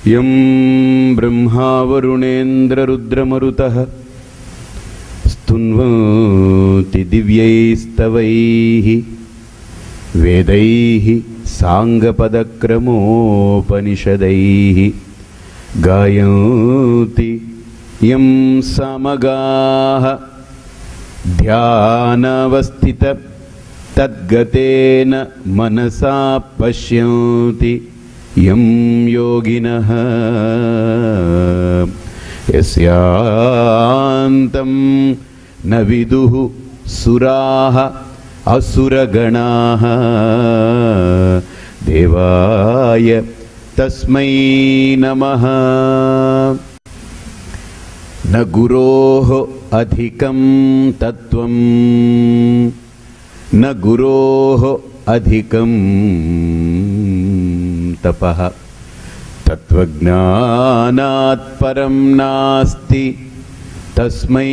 यं ब्रह्मा वरुणेन्द्ररुद्रमरुतः स्तुन्वन्ति दिव्यैस्तवैः वेदैः साङ्गपदक्रमोपनिषदैः गायन्ति यं सामगाः ध्यानावस्थित तद्गतेन मनसा पश्यन्ति यं योगिनः यस्यान्तं न विदुः सुराः असुरगणाः देवाय तस्मै नमः। न गुरोः अधिकं तत्त्वं न गुरोः अधिकं तपः तत्त्वज्ञानात् परं नास्ति तस्मै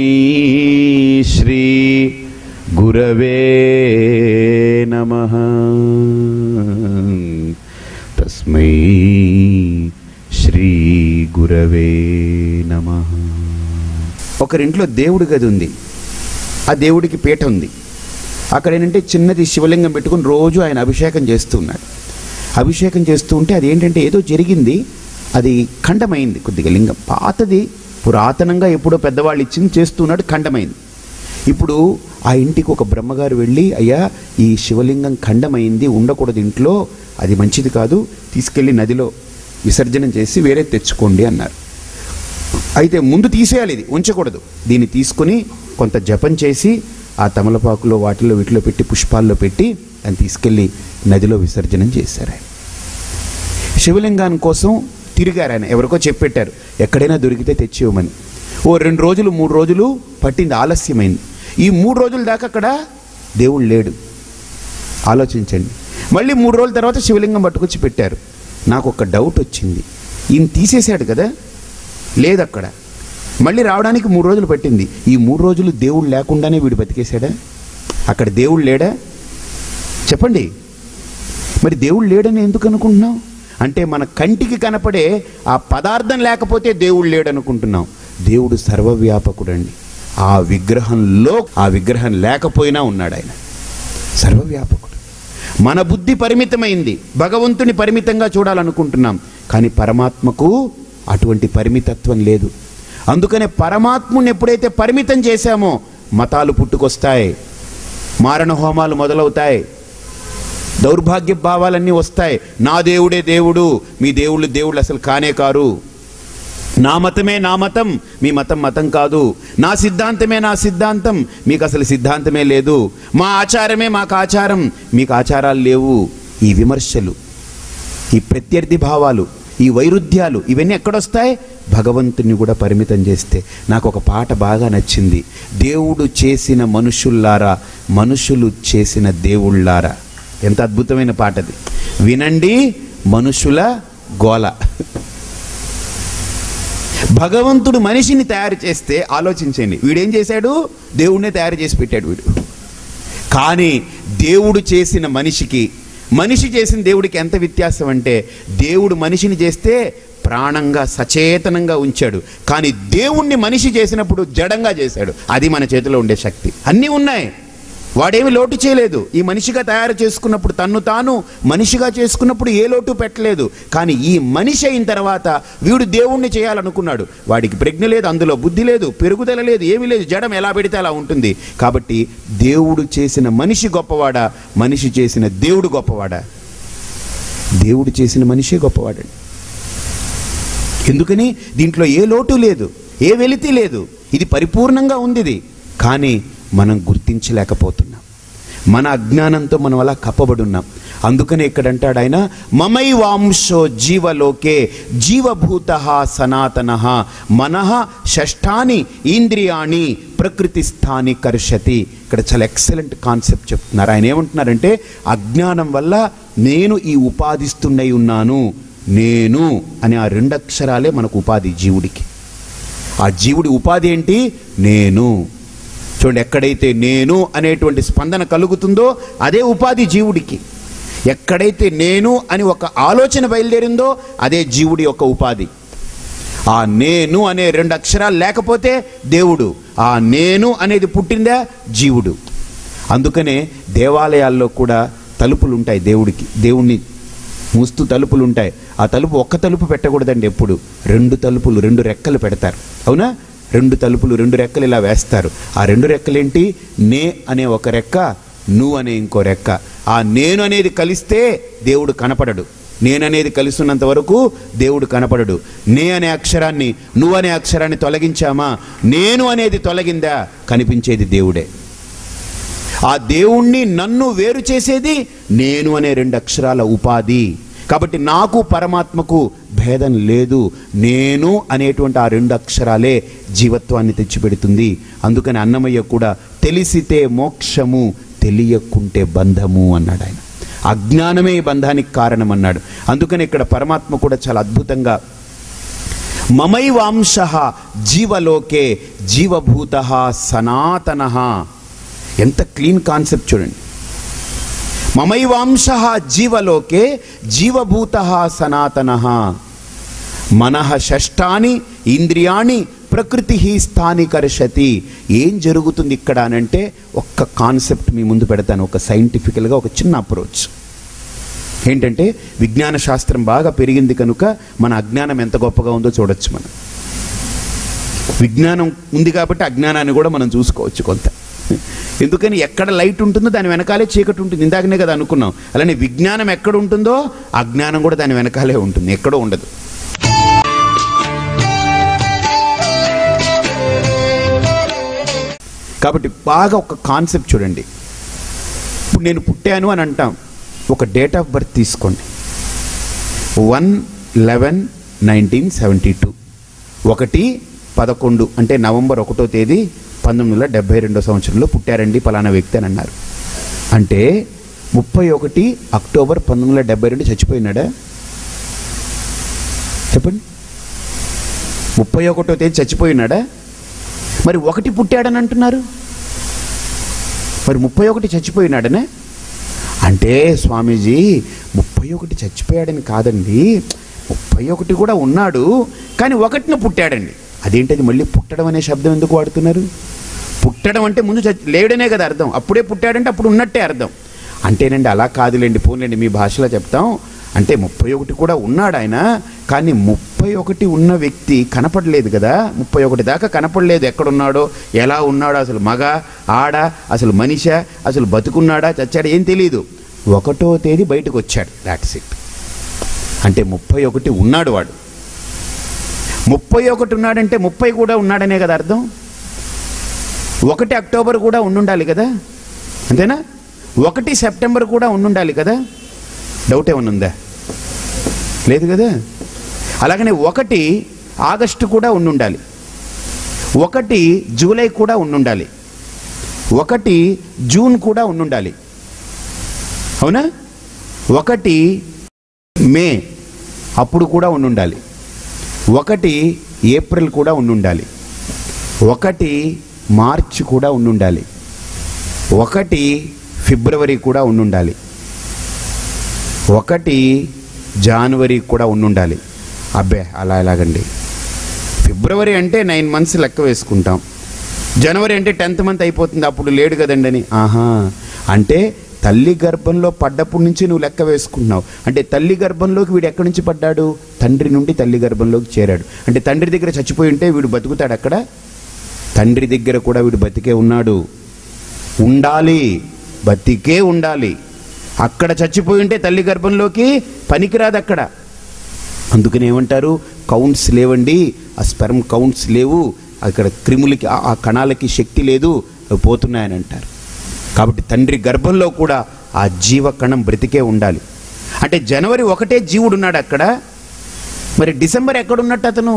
श्री गुरवे नमः। तस्मै శ్రీ గురవే నమః. ఒకరింట్లో దేవుడి గది ఉంది, ఆ దేవుడికి పీఠ ఉంది. అక్కడ ఏంటంటే చిన్నది శివలింగం పెట్టుకుని రోజు ఆయన అభిషేకం చేస్తూ ఉన్నాడు. అభిషేకం చేస్తూ ఉంటే అది ఏంటంటే ఏదో జరిగింది, అది ఖండమైంది. కొద్దిగా లింగం పాతది, పురాతనంగా ఎప్పుడో పెద్దవాళ్ళు ఇచ్చింది చేస్తున్నాడు, ఖండమైంది. ఇప్పుడు ఆ ఇంటికి ఒక బ్రహ్మగారు వెళ్ళి, అయ్యా ఈ శివలింగం ఖండమైంది, ఉండకూడదు ఇంట్లో, అది మంచిది కాదు, తీసుకెళ్ళి నదిలో విసర్జనం చేసి వేరే తెచ్చుకోండి అన్నారు. అయితే ముందు తీసేయాలి, ఇది ఉంచకూడదు. దీన్ని తీసుకుని కొంత జపం చేసి ఆ తమలపాకులో వాటిలో వీటిలో పెట్టి పుష్పాల్లో పెట్టి దాన్ని తీసుకెళ్ళి నదిలో విసర్జనం చేశారు. ఆయన శివలింగాని కోసం తిరిగారు. ఆయన ఎవరికో చెప్పెట్టారు, ఎక్కడైనా దొరికితే తెచ్చివ్వమని. ఓ 2 రోజులు 3 రోజులు పట్టింది, ఆలస్యమైంది. ఈ 3 రోజుల దాకా అక్కడ దేవుడు లేడు. ఆలోచించండి. మళ్ళీ 3 రోజుల తర్వాత శివలింగం పట్టుకొచ్చి పెట్టారు. నాకు ఒక డౌట్ వచ్చింది, ఈయన తీసేశాడు కదా, లేదు అక్కడ. మళ్ళీ రావడానికి 3 రోజులు పట్టింది. ఈ 3 రోజులు దేవుడు లేకుండానే వీడు బతికేశాడా? అక్కడ దేవుడు లేడా? చెప్పండి. మరి దేవుడు లేడని ఎందుకు అనుకుంటున్నాం? అంటే మన కంటికి కనపడే ఆ పదార్థం లేకపోతే దేవుడు లేడనుకుంటున్నాం. దేవుడు సర్వవ్యాపకుడండి. ఆ విగ్రహంలో ఆ విగ్రహం లేకపోయినా ఉన్నాడు. ఆయన సర్వవ్యాపకుడు. మన బుద్ధి పరిమితమైంది, భగవంతుని పరిమితంగా చూడాలనుకుంటున్నాం. కానీ పరమాత్మకు అటువంటి పరిమితత్వం లేదు. అందుకనే పరమాత్ముని ఎప్పుడైతే పరిమితం చేశామో మతాలు పుట్టుకొస్తాయి, మారణ హోమాలు మొదలవుతాయి, దౌర్భాగ్య భావాలన్నీ వస్తాయి. నా దేవుడే దేవుడు, మీ దేవుళ్ళు దేవుళ్ళు అసలు కానే కారు. నా మతమే నా మతం, మీ మతం మతం కాదు. నా సిద్ధాంతమే నా సిద్ధాంతం, మీకు అసలు సిద్ధాంతమే లేదు. మా ఆచారమే మాకు ఆచారం, మీకు ఆచారాలు లేవు. ఈ విమర్శలు, ఈ ప్రత్యర్థి భావాలు, ఈ వైరుధ్యాలు ఇవన్నీ ఎక్కడొస్తాయి? భగవంతుని కూడా పరిమితం చేస్తే. నాకు ఒక పాట బాగా నచ్చింది, దేవుడు చేసిన మనుషుల్లారా మనుషులు చేసిన దేవుళ్ళారా. ఎంత అద్భుతమైన పాట అది. వినండి మనుషుల గోల. భగవంతుడు మనిషిని తయారు చేస్తే ఆలోచించండి, వీడేం చేశాడు? దేవుడినే తయారు చేసి పెట్టాడు వీడు. కానీ దేవుడు చేసిన మనిషికి మనిషి చేసిన దేవుడికి ఎంత వ్యత్యాసం అంటే, దేవుడు మనిషిని చేస్తే ప్రాణంగా సచేతనంగా ఉంచాడు, కానీ దేవుణ్ణి మనిషి చేసినప్పుడు జడంగా చేశాడు. అది మన చేతిలో ఉండే శక్తి. అన్నీ ఉన్నాయి, వాడేమి లోటు చేయలేదు. ఈ మనిషిగా తయారు చేసుకున్నప్పుడు, తన్ను తాను మనిషిగా చేసుకున్నప్పుడు ఏ లోటు పెట్టలేదు. కానీ ఈ మనిషి అయిన తర్వాత వీడు దేవుణ్ణి చేయాలనుకున్నాడు. వాడికి ప్రజ్ఞ లేదు, అందులో బుద్ధి లేదు, పెరుగుదల లేదు, ఏమీ లేదు. జడం ఎలా పెడితే అలా ఉంటుంది. కాబట్టి దేవుడు చేసిన మనిషి గొప్పవాడా, మనిషి చేసిన దేవుడు గొప్పవాడా? దేవుడు చేసిన మనిషే గొప్పవాడండి. ఎందుకని? దీంట్లో ఏ లోటు లేదు, ఏ వెలితి లేదు, ఇది పరిపూర్ణంగా ఉంది ఇది. కానీ మనం గుర్తించలేకపోతున్నాం. మన అజ్ఞానంతో మనం అలా కప్పబడి ఉన్నాం. అందుకనే ఇక్కడ అంటాడు ఆయన, మమైవాంశో జీవలోకే జీవభూతః సనాతనః మనః షష్ఠాని ఇంద్రియాణి ప్రకృతిస్థాని కర్షతి. ఇక్కడ చాలా ఎక్సలెంట్ కాన్సెప్ట్ చెప్తున్నారు. ఆయన ఏమంటున్నారంటే, అజ్ఞానం వల్ల నేను ఈ ఉపాధిస్తున్నై ఉన్నాను, నేను అనే ఆ 2 అక్షరాలే మనకు ఉపాధి జీవుడికి. ఆ జీవుడి ఉపాధి ఏంటి? నేను. చూడండి, ఎక్కడైతే నేను అనేటువంటి స్పందన కలుగుతుందో అదే ఉపాధి జీవుడికి. ఎక్కడైతే నేను అని ఒక ఆలోచన బయలుదేరిందో అదే జీవుడి యొక్క ఉపాధి. ఆ నేను అనే 2 అక్షరాలు లేకపోతే దేవుడు, ఆ నేను అనేది పుట్టిందా జీవుడు. అందుకనే దేవాలయాల్లో కూడా తలుపులు ఉంటాయి, దేవుణ్ణి మూస్తూ తలుపులు ఉంటాయి. ఆ తలుపు ఒక్క తలుపు పెట్టకూడదండి, ఎప్పుడు 2 తలుపులు 2 రెక్కలు పెడతారు. అవునా? 2 తలుపులు 2 రెక్కలు ఇలా వేస్తారు. ఆ 2 రెక్కలేంటి? నే అనే ఒక రెక్క, నువ్వు అనే ఇంకో రెక్క. ఆ నేను అనేది కలిస్తే దేవుడు కనపడడు. నేననేది కలిసినంత వరకు దేవుడు కనపడడు. నే అనే అక్షరాన్ని, నువ్వు అనే అక్షరాన్ని తొలగించామా, నేను అనేది తొలగిందా, కనిపించేది దేవుడే. ఆ దేవుణ్ణి నన్ను వేరు చేసేది నేను అనే 2 అక్షరాల ఉపాధి. కాబట్టి నాకు పరమాత్మకు భేదం లేదు. నేను అనేటువంటి ఆ 2 అక్షరాలే జీవత్వాన్ని తెచ్చిపెడుతుంది. అందుకని అన్నమయ్య కూడా తెలిసితే మోక్షము, తెలియకుంటే బంధము అన్నాడు ఆయన. అజ్ఞానమే ఈ బంధానికి కారణం అన్నాడు. అందుకని ఇక్కడ పరమాత్మ కూడా చాలా అద్భుతంగా మమైవాంశః జీవలోకే జీవభూతః సనాతనః. ఎంత క్లీన్ కాన్సెప్ట్ చూడండి. మమైవాంశః జీవలోకే జీవభూతః సనాతనః. మనః షష్టాని ఇంద్రియాణి ప్రకృతి స్థాని కర్షతి. ఏం జరుగుతుంది ఇక్కడ అనంటే ఒక్క కాన్సెప్ట్ మీ ముందు పెడతాను, ఒక సైంటిఫికల్గా ఒక చిన్న అప్రోచ్. ఏంటంటే విజ్ఞాన శాస్త్రం బాగా పెరిగింది కనుక మన అజ్ఞానం ఎంత గొప్పగా ఉందో చూడొచ్చు. మనం విజ్ఞానం ఉంది కాబట్టి అజ్ఞానాన్ని కూడా మనం చూసుకోవచ్చు కొంత. ఎందుకని ఎక్కడ లైట్ ఉంటుందో దాని వెనకాలే చీకటి ఉంటుంది, ఇందాకనే కదా అనుకున్నాం. అలానే విజ్ఞానం ఎక్కడ ఉంటుందో అజ్ఞానం కూడా దాని వెనకాలే ఉంటుంది, ఎక్కడో ఉండదు. కాబట్టి బాగా ఒక కాన్సెప్ట్ చూడండి. ఇప్పుడు నేను పుట్టాను అని అంటాం, ఒక డేట్ ఆఫ్ బర్త్ తీసుకోండి. 1/11/1972, 1/11 అంటే నవంబర్ 1వ తేదీ 1972 సంవత్సరంలో పుట్టారండి పలానా వ్యక్తి అని అన్నారు. అంటే 31 అక్టోబర్ 1972 చచ్చిపోయినాడా? చెప్పండి. 31వ తేదీ చచ్చిపోయినాడా? మరి 1 పుట్టాడని అంటున్నారు, మరి 31 చచ్చిపోయినాడనే అంటే స్వామీజీ 31 చచ్చిపోయాడని కాదండి, 31 కూడా ఉన్నాడు కానీ 1న పుట్టాడండి. అదేంటది? మళ్ళీ పుట్టడం అనే శబ్దం ఎందుకు వాడుతున్నారు? పుట్టడం అంటే ముందు లేడనే కదా అర్థం, అప్పుడే పుట్టాడంటే అప్పుడు ఉన్నట్టే అర్థం. అంటేనండి అలా కాదులేండి, పోలేండి మీ భాషలో చెప్తాం. అంటే 31 కూడా ఉన్నాడు ఆయన, కానీ 31 ఉన్న వ్యక్తి కనపడలేదు కదా, 31 దాకా కనపడలేదు. ఎక్కడున్నాడో, ఎలా ఉన్నాడో, అసలు మగ ఆడ, అసలు మనిష, అసలు బతుకున్నాడా చచ్చాడా ఏం తెలియదు. 1వ తేదీ బయటకు వచ్చాడు, దాట్స్ ఇట్. అంటే 31 ఉన్నాడు వాడు. 31 ఉన్నాడంటే 30 కూడా ఉన్నాడనే కదా అర్థం. 1 అక్టోబర్ కూడా ఉండుండాలి కదా, అంతేనా? 1 సెప్టెంబర్ కూడా ఉండుండాలి కదా. డౌట్ ఏమన్నా ఉందా? లేదు కదా. అలాగనే 1 ఆగస్టు కూడా ఉండుండాలి, 1 జూలై కూడా ఉండుండాలి, 1 జూన్ కూడా ఉండుండాలి, అవునా? 1 మే అప్పుడు కూడా ఉండుండాలి, 1 ఏప్రిల్ కూడా ఉండుండాలి, 1 మార్చి కూడా ఉండుండాలి, 1 ఫిబ్రవరి కూడా ఉండుండాలి, 1 జనవరి కూడా ఉండుండాలి. అబ్బే అలా ఎలాగండి? ఫిబ్రవరి అంటే 9 months లెక్క వేసుకుంటాం, జనవరి అంటే 10th month అయిపోతుంది, అప్పుడు లేడు కదండి అని. ఆహా, అంటే తల్లి గర్భంలో పడ్డప్పటి నుంచి నువ్వు లెక్క వేసుకుంటున్నావు. అంటే తల్లి గర్భంలోకి వీడు ఎక్కడి నుంచి పడ్డాడు? తండ్రి నుండి తల్లి గర్భంలోకి చేరాడు. అంటే తండ్రి దగ్గర చచ్చిపోయి ఉంటే వీడు బతుకుతాడు అక్కడ? తండ్రి దగ్గర కూడా వీడు బతికే ఉన్నాడు, ఉండాలి, బతికే ఉండాలి. అక్కడ చచ్చిపోయి ఉంటే తల్లి గర్భంలోకి పనికిరాదు అక్కడ. అందుకని ఏమంటారు? కౌంట్స్ లేవండి, ఆ స్పెర్మ్ కౌంట్స్ లేవు, అక్కడ క్రిములకి ఆ కణాలకి శక్తి లేదు, అవి పోతున్నాయని అంటారు. కాబట్టి తండ్రి గర్భంలో కూడా ఆ జీవకణం బ్రతికే ఉండాలి. అంటే జనవరి 1 జీవుడు ఉన్నాడు అక్కడ. మరి డిసెంబర్ ఎక్కడున్నట్టు అతను?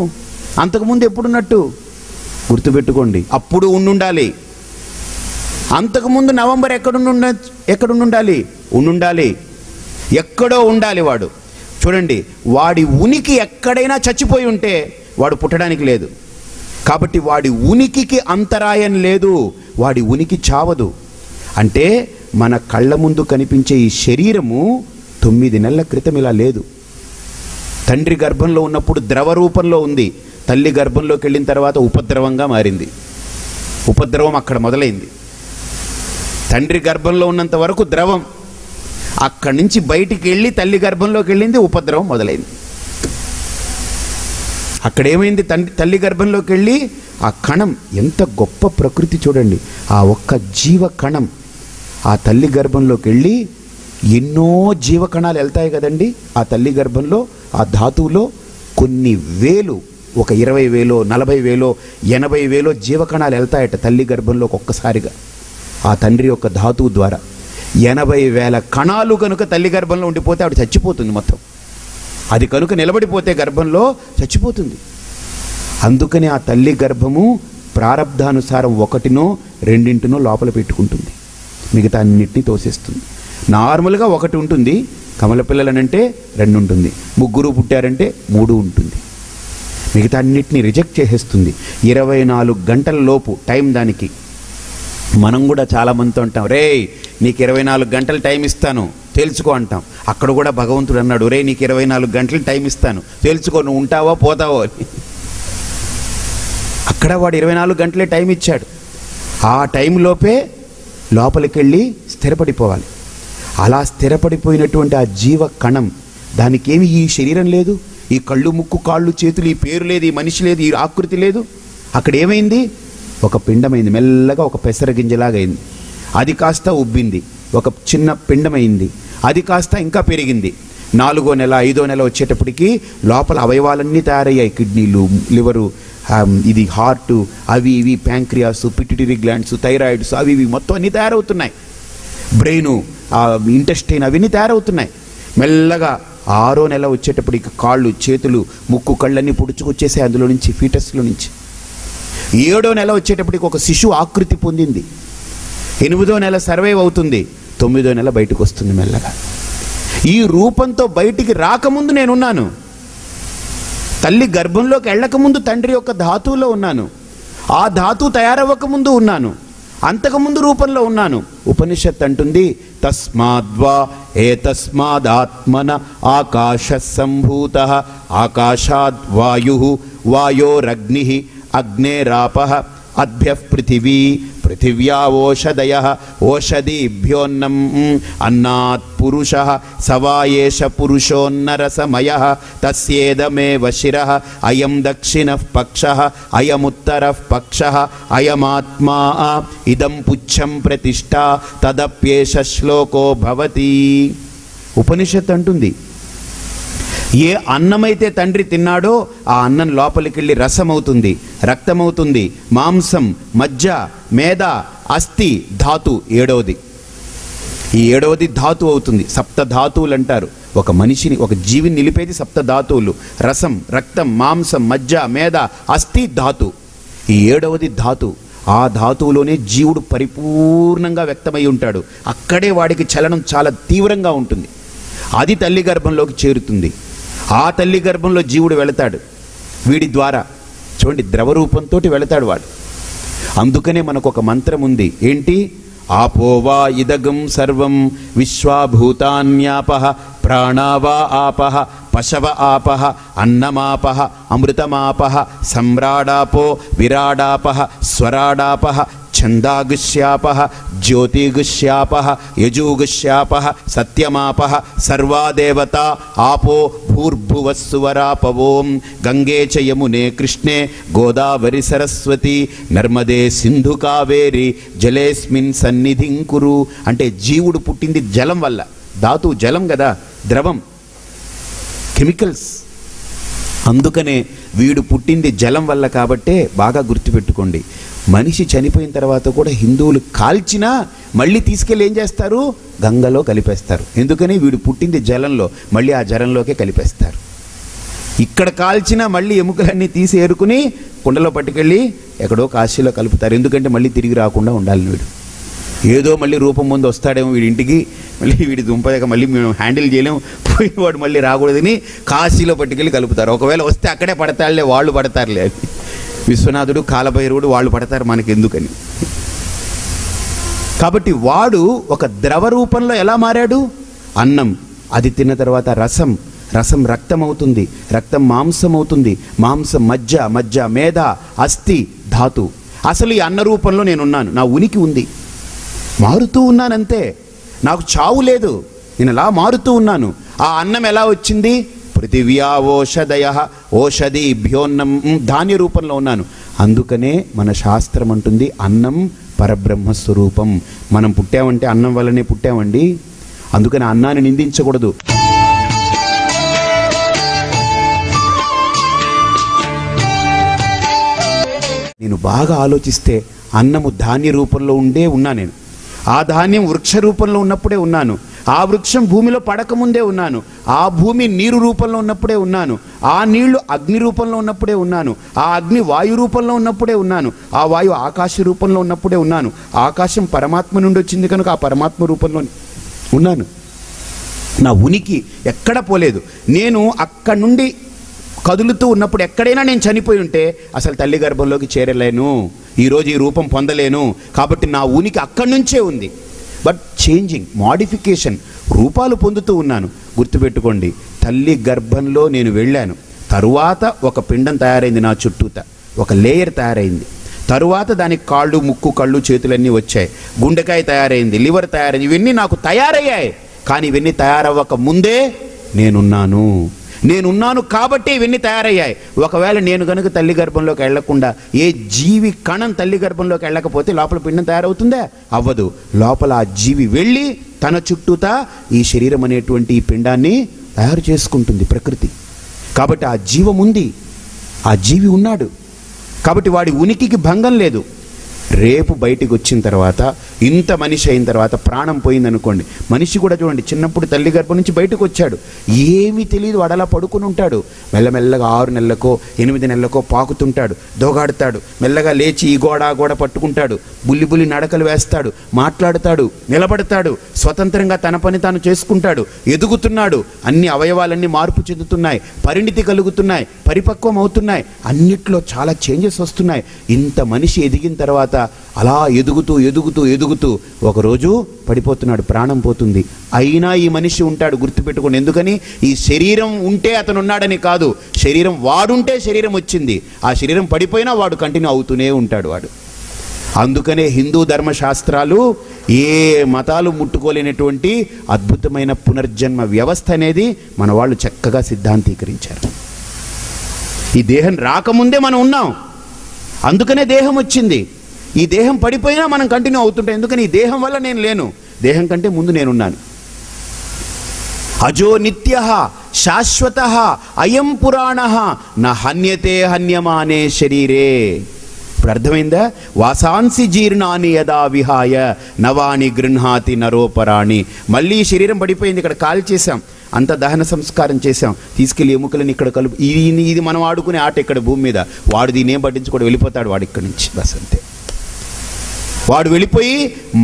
అంతకుముందు ఎప్పుడున్నట్టు గుర్తుపెట్టుకోండి, అప్పుడు ఉండుండాలి. అంతకుముందు నవంబర్ ఎక్కడుండాలి? ఉండుండాలి, ఎక్కడో ఉండాలి వాడు. చూడండి, వాడి ఉనికి ఎక్కడైనా చచ్చిపోయి ఉంటే వాడు పుట్టడానికి లేదు. కాబట్టి వాడి ఉనికికి అంతరాయం లేదు, వాడి ఉనికి చావదు. అంటే మన కళ్ళ ముందు కనిపించే ఈ శరీరము 9 నెలల క్రితం ఇలా లేదు. తండ్రి గర్భంలో ఉన్నప్పుడు ద్రవ రూపంలో ఉంది. తల్లి గర్భంలోకి వెళ్ళిన తర్వాత ఉపద్రవంగా మారింది. ఉపద్రవం అక్కడ మొదలైంది. తండ్రి గర్భంలో ఉన్నంత వరకు ద్రవం, అక్కడి నుంచి బయటికి వెళ్ళి తల్లి గర్భంలోకి వెళ్ళింది, ఉపద్రవం మొదలైంది. అక్కడేమైంది? తల్లి గర్భంలోకి వెళ్ళి ఆ కణం, ఎంత గొప్ప ప్రకృతి చూడండి. ఆ ఒక్క జీవ కణం ఆ తల్లి గర్భంలోకి వెళ్ళి ఎన్నో జీవకణాలు వెళ్తాయి కదండి. ఆ తల్లి గర్భంలో ఆ ధాతువులో కొన్ని వేలు, ఒక 20,000, 40,000, 80,000 జీవకణాలు వెళ్తాయట తల్లి గర్భంలోకి ఒక్కసారిగా. ఆ తండ్రి యొక్క ధాతువు ద్వారా 80,000 కణాలు కనుక తల్లి గర్భంలో ఉండిపోతే ఆవిడ చచ్చిపోతుంది మొత్తం. అది కనుక నిలబడిపోతే గర్భంలో చచ్చిపోతుంది. అందుకని ఆ తల్లి గర్భము ప్రారబ్ధానుసారం 1నో 2 లోపల పెట్టుకుంటుంది, మిగతా అన్నిటినీ తోసేస్తుంది. నార్మల్గా 1 ఉంటుంది, కమల పిల్లలనంటే 2 ఉంటుంది, 3 పుట్టారంటే 3 ఉంటుంది, మిగతా అన్నిటినీ రిజెక్ట్ చేసేస్తుంది. 24 గంటల లోపు టైం దానికి. మనం కూడా చాలామందితో అంటాం, రే నీకు 24 గంటలు టైం ఇస్తాను తెలుసుకో అంటాం. అక్కడ కూడా భగవంతుడు అన్నాడు, రే నీకు 24 గంటలు టైం ఇస్తాను తెలుసుకో, నువ్వు ఉంటావో పోతావో అని. అక్కడ వాడు 24 గంటలే టైం ఇచ్చాడు. ఆ టైంలోపే లోపలికి వెళ్ళి స్థిరపడిపోవాలి. అలా స్థిరపడిపోయినటువంటి ఆ జీవ కణం, దానికేమి ఈ శరీరం లేదు, ఈ కళ్ళు ముక్కు కాళ్ళు చేతులు, ఈ పేరు లేదు, ఈ మనిషి లేదు, ఈ ఆకృతి లేదు. అక్కడ ఏమైంది? ఒక పిండమైంది, మెల్లగా ఒక పెసర గింజలాగా అయింది. అది కాస్త ఉబ్బింది, ఒక చిన్న పిండమైంది. అది కాస్త ఇంకా పెరిగింది. 4వ నెల 5వ నెల వచ్చేటప్పటికి లోపల అవయవాలన్నీ తయారయ్యాయి. కిడ్నీలు, లివరు, ఇది హార్టు, అవి ఇవి, ప్యాంక్రియాస్, పిట్యూటరీ గ్లాండ్స్, థైరాయిడ్స్, అవి ఇవి మొత్తం అన్నీ తయారవుతున్నాయి. బ్రెయిను, ఇంటెస్టైన్, అవన్నీ తయారవుతున్నాయి. మెల్లగా 6వ నెల వచ్చేటప్పటికి కాళ్ళు చేతులు ముక్కు కళ్ళన్నీ పుడుచుకొచ్చేసాయి అందులో నుంచి, ఫీటస్లో నుంచి. 7వ నెల వచ్చేటప్పటికి ఒక శిశువు ఆకృతి పొందింది. 8వ నెల సర్వైవ్ అవుతుంది. 9వ నెల బయటకు వస్తుంది మెల్లగా. ఈ రూపంతో బయటికి రాకముందు నేనున్నాను. తల్లి గర్భంలోకి వెళ్ళకముందు తండ్రి యొక్క ధాతువులో ఉన్నాను. ఆ ధాతువు తయారవ్వకముందు ఉన్నాను. అంతకుముందు రూపంలో ఉన్నాను. ఉపనిషత్ అంటుంది, తస్మాద్వా ఏతస్మాదాత్మన ఆకాశ సంభూత ఆకాశాద్ వాయు వాయోరగ్ని అగ్నేరాపః అద్భ్యః పృథివీ పృథివ్యా ఓషధయః ఓషధీభ్యోన్నం అన్నాత్ పురుషః సవాయేష పురుషోన్నరసమయః తస్యేదమేవ శిరః అయం దక్షిణః పక్షః అయముత్తరః పక్షః అయమాత్మా ఇదం పుచ్చం ప్రతిష్ఠా తదప్యేష శ్లోకో భవతి. ఉపనిషత్ అంటుంది, ఏ అన్నమైతే తండ్రి తిన్నాడో ఆ అన్నం లోపలికి వెళ్ళి రసమవుతుంది, రక్తమవుతుంది, మాంసం, మజ్జ, మేద, అస్థి, ధాతు 7వది. ఈ 7వది ధాతు అవుతుంది. 7 ధాతువులు అంటారు. ఒక మనిషిని, ఒక జీవిని నిలిపేది 7 ధాతువులు. రసం, రక్తం, మాంసం, మజ్జ, మేద, అస్థి, ధాతు. ఈ 7వది ధాతు. ఆ ధాతువులోనే జీవుడు పరిపూర్ణంగా వ్యక్తమై ఉంటాడు. అక్కడే వాడికి చలనం చాలా తీవ్రంగా ఉంటుంది. అది తల్లి గర్భంలోకి చేరుతుంది. ఆ తల్లి గర్భంలో జీవుడు వెళతాడు. వీడి ద్వారా చూడండి, ద్రవరూపంతో వెళతాడు వాడు. అందుకనే మనకు ఒక మంత్రం ఉంది. ఏంటి? ఆపోవా ఇదగం సర్వం విశ్వాభూతాన్యాపః ప్రాణావా ఆపః పశవ ఆపః అన్నమాపః అమృతమాపః సమ్రాడాపో విరాడాపః స్వరాడాపః ఛందాగుష్యాపః జ్యోతిగుష్యాపః యజుగుష్యాపః సత్యమాపః సర్వాదేవతా ఆపో భూర్భువస్సువరాపవోం గంగే చ యమునే కృష్ణే గోదావరి సరస్వతి నర్మదే సింధు కావేరి జలేస్మిన్ సన్నిధిం కురు. అంటే జీవుడు పుట్టింది జలం వల్ల. ధాతువు జలం కదా, ద్రవం, కెమికల్స్. అందుకనే వీడు పుట్టింది జలం వల్ల. కాబట్టే బాగా గుర్తుపెట్టుకోండి, మనిషి చనిపోయిన తర్వాత కూడా హిందువులు కాల్చినా మళ్ళీ తీసుకెళ్ళి ఏం చేస్తారు? గంగలో కలిపేస్తారు. ఎందుకని? వీడు పుట్టింది జలంలో, మళ్ళీ ఆ జలంలోకే కలిపేస్తారు. ఇక్కడ కాల్చినా మళ్ళీ ఎముకలన్నీ తీసి ఏరుకుని కుండలో పట్టుకెళ్ళి ఎక్కడో కాశీలో కలుపుతారు. ఎందుకంటే మళ్ళీ తిరిగి రాకుండా ఉండాలి వీడు. ఏదో మళ్ళీ రూపం ముందు వస్తాడేమో వీడి ఇంటికి, మళ్ళీ వీడి దుంపదాక మళ్ళీ మేము హ్యాండిల్ చేయలేము, పోయినవాడు మళ్ళీ రాకూడదని కాశీలో పట్టుకెళ్ళి కలుపుతారు. ఒకవేళ వస్తే అక్కడే పడతాడులే, వాళ్ళు పడతారులే అని. విశ్వనాథుడు, కాలభైరవుడు వాళ్ళు పడతారు, మనకి ఎందుకని. కాబట్టి వాడు ఒక ద్రవ రూపంలో ఎలా మారాడు? అన్నం, అది తిన్న తర్వాత రసం, రసం రక్తం అవుతుంది, రక్తం మాంసం అవుతుంది, మాంసం మజ్జ, మజ్జ మేధ, అస్థి, ధాతు. అసలు ఈ అన్న రూపంలో నేనున్నాను, నా ఉనికి ఉంది, మారుతూ ఉన్నానంతే, నాకు చావు లేదు, నేను అలా మారుతూ ఉన్నాను. ఆ అన్నం ఎలా వచ్చింది? పృథివ్యా ఓషధయ ఓషధిభ్యోన్నం, ధాన్య రూపంలో ఉన్నాను. అందుకనే మన శాస్త్రం అంటుంది అన్నం పరబ్రహ్మస్వరూపం. మనం పుట్టామంటే అన్నం వల్లనే పుట్టామండి. అందుకని అన్నాన్ని నిందించకూడదు. నేను బాగా ఆలోచిస్తే అన్నము ధాన్య రూపంలో ఉన్నా నేను. ఆ ధాన్యం వృక్ష రూపంలో ఉన్నప్పుడే ఉన్నాను. ఆ వృక్షం భూమిలో పడకముందే ఉన్నాను. ఆ భూమి నీరు రూపంలో ఉన్నప్పుడే ఉన్నాను. ఆ నీళ్లు అగ్ని రూపంలో ఉన్నప్పుడే ఉన్నాను. ఆ అగ్ని వాయు రూపంలో ఉన్నప్పుడే ఉన్నాను. ఆ వాయువు ఆకాశ రూపంలో ఉన్నప్పుడే ఉన్నాను. ఆకాశం పరమాత్మ నుండి వచ్చింది కనుక ఆ పరమాత్మ రూపంలో ఉన్నాను. నా ఉనికి ఎక్కడ పోలేదు. నేను అక్కడి నుండి కదులుతూ ఉన్నప్పుడు ఎక్కడైనా నేను చనిపోయి ఉంటే అసలు తల్లి గర్భంలోకి చేరలేను, ఈరోజు ఈ రూపం పొందలేను. కాబట్టి నా ఉనికి అక్కడి నుంచే ఉంది. బట్ చేంజింగ్, మోడిఫికేషన్, రూపాలు పొందుతూ ఉన్నాను. గుర్తుపెట్టుకోండి, తల్లి గర్భంలో నేను వెళ్ళాను, తరువాత ఒక పిండం తయారైంది నా చుట్టూత, ఒక లేయర్ తయారైంది. తరువాత దానికి కాళ్ళు, ముక్కు, కళ్ళు, చేతులన్నీ వచ్చాయి. గుండెకాయ తయారైంది, లివర్ తయారైంది. ఇవన్నీ నాకు తయారయ్యాయి. కానీ ఇవన్నీ తయారవ్వక ముందే నేనున్నాను కాబట్టి ఇవన్నీ తయారయ్యాయి. ఒకవేళ నేను కనుక తల్లి గర్భంలోకి వెళ్లకుండా, ఏ జీవి కణం తల్లి గర్భంలోకి వెళ్ళకపోతే లోపల పిండం తయారవుతుందా? అవ్వదు. లోపల ఆ జీవి వెళ్ళి తన చుట్టూతా ఈ శరీరం అనేటువంటి ఈ పిండాన్ని తయారు చేసుకుంటుంది ప్రకృతి. కాబట్టి ఆ జీవం ఉంది, ఆ జీవి ఉన్నాడు. కాబట్టి వాడి ఉనికికి భంగం లేదు. రేపు బయటికి వచ్చిన తర్వాత, ఇంత మనిషి అయిన తర్వాత ప్రాణం పోయిందనుకోండి, మనిషి కూడా చూడండి, చిన్నప్పుడు తల్లి గర్భం నుంచి బయటకు వచ్చాడు, ఏమీ తెలియదు, వాడలా పడుకుని ఉంటాడు. మెల్లమెల్లగా 6 నెలలకో 8 నెలలకో పాకుతుంటాడు, దోగాడుతాడు, మెల్లగా లేచి ఈ గోడ ఆ గోడ పట్టుకుంటాడు, బుల్లి నడకలు వేస్తాడు, మాట్లాడుతాడు, నిలబడతాడు, స్వతంత్రంగా తన పని తాను చేసుకుంటాడు, ఎదుగుతున్నాడు. అన్ని అవయవాలన్నీ మార్పు చెందుతున్నాయి, పరిణితి కలుగుతున్నాయి, పరిపక్వం అవుతున్నాయి, అన్నిట్లో చాలా చేంజెస్ వస్తున్నాయి. ఇంత మనిషి ఎదిగిన తర్వాత అలా ఎదుగుతూ ఒకరోజు పడిపోతున్నాడు, ప్రాణం పోతుంది. అయినా ఈ మనిషి ఉంటాడు. గుర్తుపెట్టుకోండి. ఎందుకని? ఈ శరీరం ఉంటే అతను ఉన్నాడని కాదు, శరీరం వాడుంటే శరీరం వచ్చింది. ఆ శరీరం పడిపోయినా వాడు కంటిన్యూ అవుతూనే ఉంటాడు వాడు. అందుకనే హిందూ ధర్మశాస్త్రాలు ఏ మతాలు ముట్టుకోలేనటువంటి అద్భుతమైన పునర్జన్మ వ్యవస్థ అనేది మన వాళ్ళు చక్కగా సిద్ధాంతీకరించారు. ఈ దేహం రాకముందే మనం ఉన్నాం, అందుకనే దేహం వచ్చింది. ఈ దేహం పడిపోయినా మనం కంటిన్యూ అవుతుంటాం. ఎందుకని? ఈ దేహం వల్ల నేను లేను, దేహం కంటే ముందు నేనున్నాను. అజో నిత్య శాశ్వత అయం పురాణ న హన్యతే హన్యమానే శరీరే. ఇప్పుడు అర్థమైందా? వాసాంసి జీర్ణాని యదా విహాయ నవాని గృహాతి నరోపరాణి. మళ్ళీ ఈ శరీరం పడిపోయింది, ఇక్కడ కాల్ చేశాం, అంత దహన సంస్కారం చేశాం, తీసుకెళ్ళి ఎముకలను ఇక్కడ కలుపు. ఇది మనం ఆడుకునే ఆట ఇక్కడ భూమి మీద. వాడు దీన్ని ఏం పట్టించుకోడు, వెళ్ళిపోతాడు వాడు ఇక్కడి నుంచి, బస్ అంతే. వాడు వెళ్ళిపోయి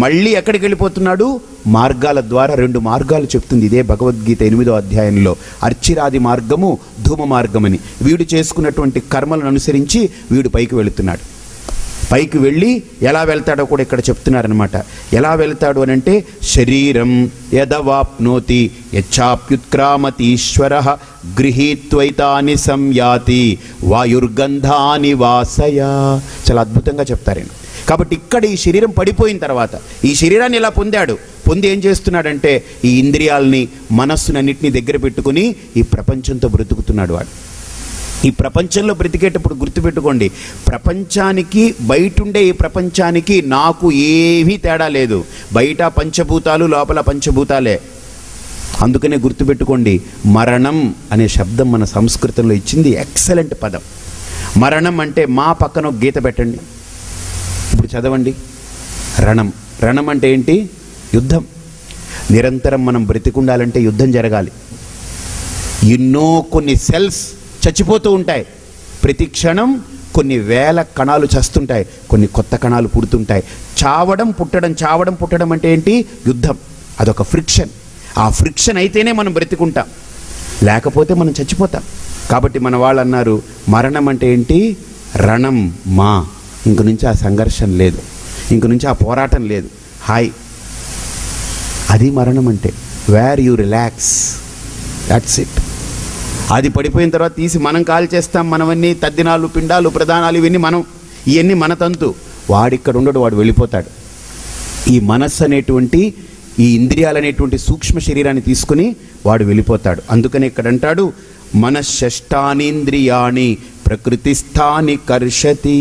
మళ్ళీ ఎక్కడికి వెళ్ళిపోతున్నాడు? మార్గాల ద్వారా 2 మార్గాలు చెప్తుంది ఇదే భగవద్గీత 8వ అధ్యాయంలో. అర్చిరాది మార్గము, ధూమ మార్గమని. వీడు చేసుకున్నటువంటి కర్మలను అనుసరించి వీడు పైకి వెళుతున్నాడు. పైకి వెళ్ళి ఎలా వెళ్తాడో కూడా ఇక్కడ చెప్తున్నారనమాట. ఎలా వెళ్తాడు అని అంటే, శరీరం యదవాప్నోతి యచ్చాప్యుత్క్రామతీశ్వర గృహీత్వైతాని సంయాతి వాయుర్గంధాని వాసయ. చాలా అద్భుతంగా చెప్తారండి. కాబట్టి ఇక్కడ ఈ శరీరం పడిపోయిన తర్వాత ఈ శరీరాన్ని ఇలా పొంది ఏం చేస్తున్నాడంటే, ఈ ఇంద్రియాలని, మనస్సునన్నింటినీ దగ్గర పెట్టుకుని ఈ ప్రపంచంతో బ్రతుకుతున్నాడు వాడు. ఈ ప్రపంచంలో బ్రతికేటప్పుడు గుర్తుపెట్టుకోండి, ప్రపంచానికి బయటుండే ఈ ప్రపంచానికి నాకు ఏమీ తేడా లేదు. బయట పంచభూతాలు, లోపల పంచభూతాలే. అందుకనే గుర్తుపెట్టుకోండి, మరణం అనే శబ్దం మన సంస్కృతంలో ఇచ్చింది ఎక్సలెంట్ పదం. మరణం అంటే మా పక్కన ఒక గీత పెట్టండి, ఇప్పుడు చదవండి. రణం అంటే ఏంటి? యుద్ధం. నిరంతరం మనం బ్రతికుండాలంటే యుద్ధం జరగాలి. ఎన్నో కొన్ని సెల్స్ చచ్చిపోతూ ఉంటాయి, ప్రతి క్షణం కొన్ని వేల కణాలు చస్తుంటాయి, కొన్ని కొత్త కణాలు పుడుతుంటాయి. చావడం పుట్టడం అంటే ఏంటి? యుద్ధం. అదొక ఫ్రిక్షన్. ఆ ఫ్రిక్షన్ అయితేనే మనం బ్రతికుంటాం, లేకపోతే మనం చచ్చిపోతాం. కాబట్టి మన వాళ్ళు అన్నారు, మరణం అంటే ఏంటి? రణం మా. ఇంక నుంచి ఆ సంఘర్షణ లేదు, ఇంక నుంచి ఆ పోరాటం లేదు, హాయ్. అది మరణం అంటే. Where you relax, that's it. అది పడిపోయిన తర్వాత తీసి మనం కాల్ చేస్తాం. మనవన్నీ తద్దినాలు, పిండాలు, ప్రధానాలు ఇవన్నీ ఇవన్నీ మన తంతు. వాడిక్కడ ఉండడు, వాడు వెళ్ళిపోతాడు. ఈ మనస్సు అనేటువంటి, ఈ ఇంద్రియాలు అనేటువంటి సూక్ష్మ శరీరాన్ని తీసుకుని వాడు వెళ్ళిపోతాడు. అందుకని ఇక్కడ అంటాడు, మనశ్శష్టానీంద్రియాణి ప్రకృతిస్థాని కర్షతి.